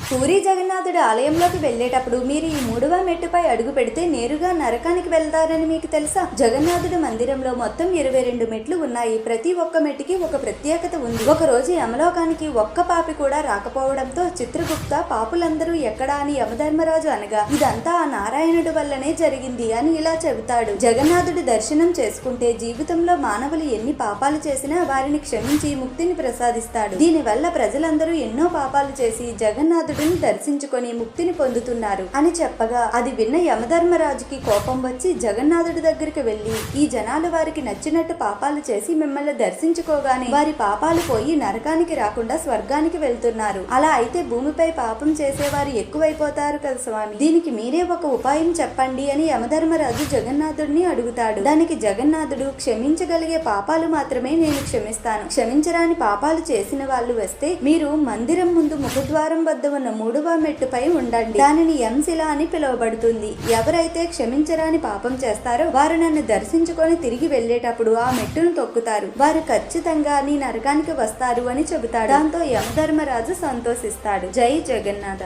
పూరి జగన్నాథుడి ఆలయంలోకి వెళ్లేటప్పుడు మీరు ఈ 3వ మెట్టుపై అడుగు పెడితే నేరుగా నరకానికి వెళ్తారని మీకు తెలుసా? జగన్నాథుడి మందిరంలో మొత్తం 22 మెట్లు ఉన్నాయి. ప్రతి ఒక్క మెట్టుకి ఒక ప్రత్యేకత ఉంది. ఒక రోజు యమలోకానికి ఒక్క పాపి కూడా రాకపోవడంతో చిత్రగుప్త పాపులందరూ ఎక్కడా అని యమధర్మరాజు అనగా ఇదంతా ఆ నారాయణుడి వల్లనే జరిగింది అని ఇలా చెబుతాడు. జగన్నాథుడి దర్శనం చేసుకుంటే జీవితంలో మానవులు ఎన్ని పాపాలు చేసినా వారిని క్షమించి ముక్తిని ప్రసాదిస్తాడు. దీనివల్ల ప్రజలందరూ ఎన్నో పాపాలు చేసి జగన్నాథుడిని దర్శించుకొని ముక్తిని పొందుతున్నారు అని చెప్పగా అది విన్న యమధర్మరాజుకి కోపం వచ్చి జగన్నాథుడి దగ్గరికి వెళ్లి ఈ జనాలు వారికి నచ్చినట్టు పాపాలు చేసి మిమ్మల్ని దర్శించుకోగానే వారి పాపాలు పోయి నరకానికి రాకుండా స్వర్గానికి వెళ్తున్నారు. అలా అయితే భూమిపై పాపం చేసేవారు ఎక్కువైపోతారు కదా స్వామి, దీనికి మీరే ఒక ఉపాయం చెప్పండి అని యమధర్మరాజు జగన్నాథుడిని అడుగుతాడు. దానికి జగన్నాథుడు క్షమించగలిగే పాపాలు మాత్రమే నేను క్షమిస్తాను, క్షమించరాని పాపాలు చేసిన వాళ్ళు వస్తే మీరు మందిరం ముందు ముఖద్వారం వద్ద ఉన్న 3వ మెట్టుపై ఉండండి. దానిని యంశిల అని పిలువబడుతుంది. ఎవరైతే క్షమించరాని పాపం చేస్తారో వారు నన్ను దర్శించుకొని తిరిగి వెళ్లేటప్పుడు ఆ మెట్టును తొక్కుతారు. వారు ఖచ్చితంగా నీ నరకానికి వస్తారు అని చెబుతాడు. దాంతో యమధర్మరాజు సంతోషిస్తాడు. జై జగన్నాథ.